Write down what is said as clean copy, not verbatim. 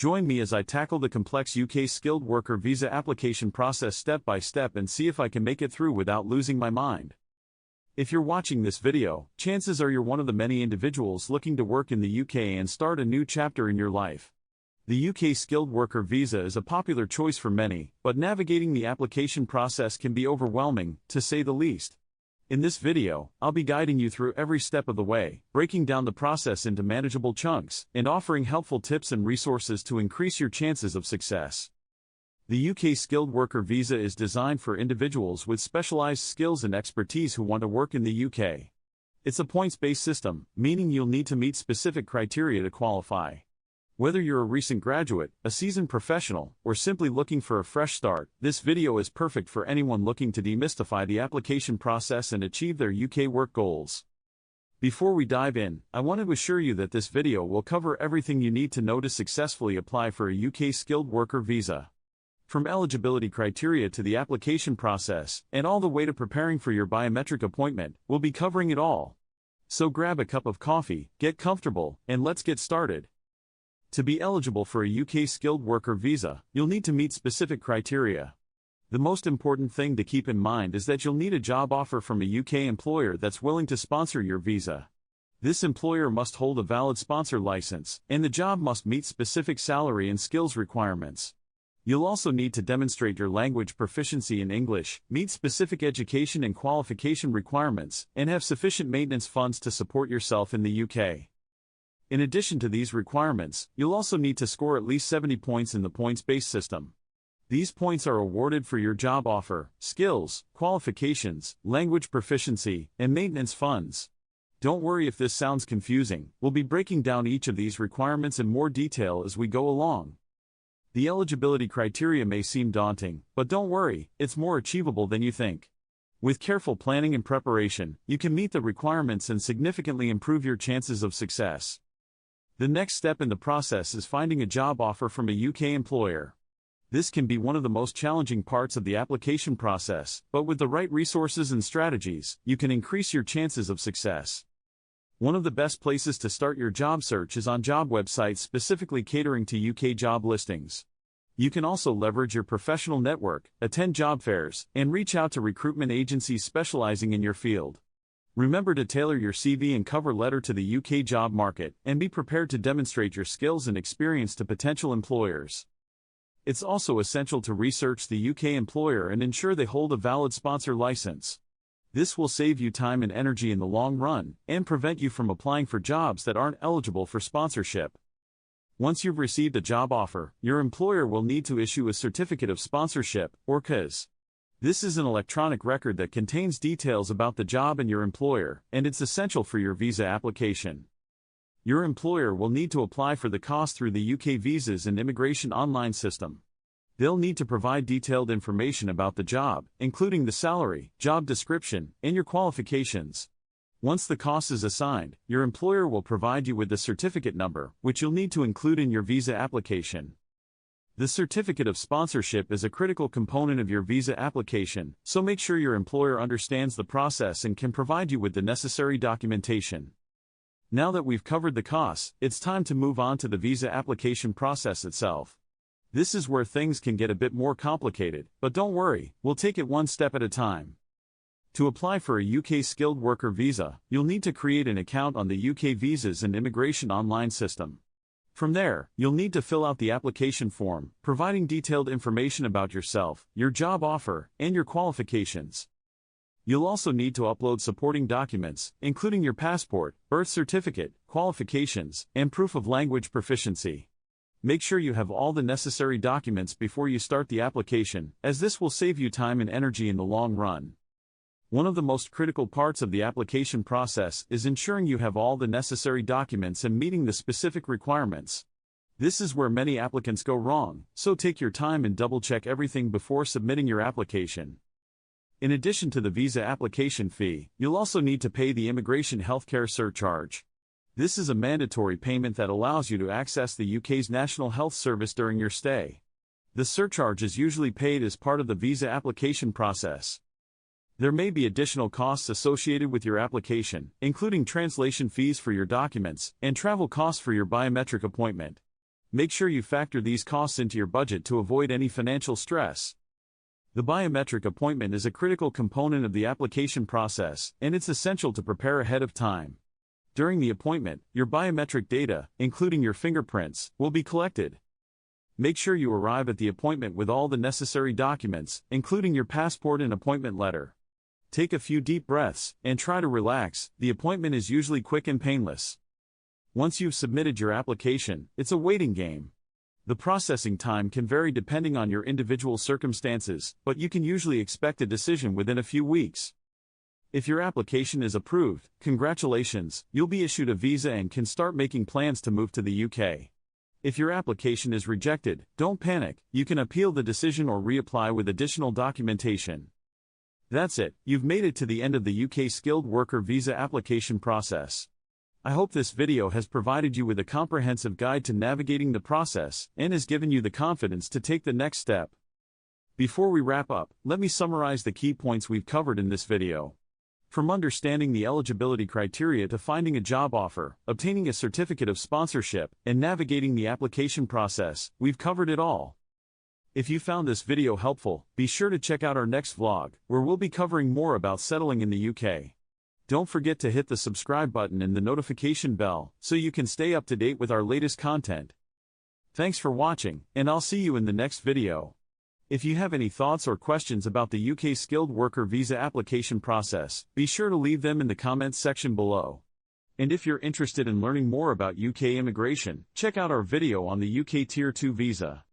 Join me as I tackle the complex UK skilled worker visa application process step by step and see if I can make it through without losing my mind. If you're watching this video, chances are you're one of the many individuals looking to work in the UK and start a new chapter in your life. The UK skilled worker visa is a popular choice for many, but navigating the application process can be overwhelming, to say the least. In this video, I'll be guiding you through every step of the way, breaking down the process into manageable chunks, and offering helpful tips and resources to increase your chances of success. The UK skilled worker visa is designed for individuals with specialized skills and expertise who want to work in the UK. It's a points-based system, meaning you'll need to meet specific criteria to qualify. Whether you're a recent graduate, a seasoned professional, or simply looking for a fresh start, this video is perfect for anyone looking to demystify the application process and achieve their UK work goals. Before we dive in, I want to assure you that this video will cover everything you need to know to successfully apply for a UK skilled worker visa. From eligibility criteria to the application process, and all the way to preparing for your biometric appointment, we'll be covering it all. So grab a cup of coffee, get comfortable, and let's get started. To be eligible for a UK skilled worker visa, you'll need to meet specific criteria. The most important thing to keep in mind is that you'll need a job offer from a UK employer that's willing to sponsor your visa. This employer must hold a valid sponsor license, and the job must meet specific salary and skills requirements. You'll also need to demonstrate your language proficiency in English, meet specific education and qualification requirements, and have sufficient maintenance funds to support yourself in the UK. In addition to these requirements, you'll also need to score at least 70 points in the points-based system. These points are awarded for your job offer, skills, qualifications, language proficiency, and maintenance funds. Don't worry if this sounds confusing, we'll be breaking down each of these requirements in more detail as we go along. The eligibility criteria may seem daunting, but don't worry, it's more achievable than you think. With careful planning and preparation, you can meet the requirements and significantly improve your chances of success. The next step in the process is finding a job offer from a UK employer. This can be one of the most challenging parts of the application process, but with the right resources and strategies, you can increase your chances of success. One of the best places to start your job search is on job websites specifically catering to UK job listings. You can also leverage your professional network, attend job fairs, and reach out to recruitment agencies specializing in your field. Remember to tailor your CV and cover letter to the UK job market, and be prepared to demonstrate your skills and experience to potential employers. It's also essential to research the UK employer and ensure they hold a valid sponsor license. This will save you time and energy in the long run, and prevent you from applying for jobs that aren't eligible for sponsorship. Once you've received a job offer, your employer will need to issue a certificate of sponsorship, or CAS. This is an electronic record that contains details about the job and your employer, and it's essential for your visa application. Your employer will need to apply for the cost through the UK Visas and Immigration online system. They'll need to provide detailed information about the job, including the salary, job description, and your qualifications. Once the cost is assigned, your employer will provide you with the certificate number, which you'll need to include in your visa application. The certificate of sponsorship is a critical component of your visa application, so make sure your employer understands the process and can provide you with the necessary documentation. Now that we've covered the costs, it's time to move on to the visa application process itself. This is where things can get a bit more complicated, but don't worry, we'll take it one step at a time. To apply for a UK skilled worker visa, you'll need to create an account on the UK Visas and Immigration online system. From there, you'll need to fill out the application form, providing detailed information about yourself, your job offer, and your qualifications. You'll also need to upload supporting documents, including your passport, birth certificate, qualifications, and proof of language proficiency. Make sure you have all the necessary documents before you start the application, as this will save you time and energy in the long run. One of the most critical parts of the application process is ensuring you have all the necessary documents and meeting the specific requirements. This is where many applicants go wrong, so take your time and double-check everything before submitting your application. In addition to the visa application fee, you'll also need to pay the immigration healthcare surcharge. This is a mandatory payment that allows you to access the UK's National Health Service during your stay. The surcharge is usually paid as part of the visa application process. There may be additional costs associated with your application, including translation fees for your documents, and travel costs for your biometric appointment. Make sure you factor these costs into your budget to avoid any financial stress. The biometric appointment is a critical component of the application process, and it's essential to prepare ahead of time. During the appointment, your biometric data, including your fingerprints, will be collected. Make sure you arrive at the appointment with all the necessary documents, including your passport and appointment letter. Take a few deep breaths, and try to relax. The appointment is usually quick and painless. Once you've submitted your application, it's a waiting game. The processing time can vary depending on your individual circumstances, but you can usually expect a decision within a few weeks. If your application is approved, congratulations, you'll be issued a visa and can start making plans to move to the UK. If your application is rejected, don't panic, you can appeal the decision or reapply with additional documentation. That's it, you've made it to the end of the UK skilled worker visa application process. I hope this video has provided you with a comprehensive guide to navigating the process and has given you the confidence to take the next step. Before we wrap up, let me summarize the key points we've covered in this video. From understanding the eligibility criteria to finding a job offer, obtaining a certificate of sponsorship, and navigating the application process, we've covered it all. If you found this video helpful, be sure to check out our next vlog, where we'll be covering more about settling in the UK. Don't forget to hit the subscribe button and the notification bell, so you can stay up to date with our latest content. Thanks for watching, and I'll see you in the next video. If you have any thoughts or questions about the UK skilled worker visa application process, be sure to leave them in the comments section below. And if you're interested in learning more about UK immigration, check out our video on the UK Tier 2 visa.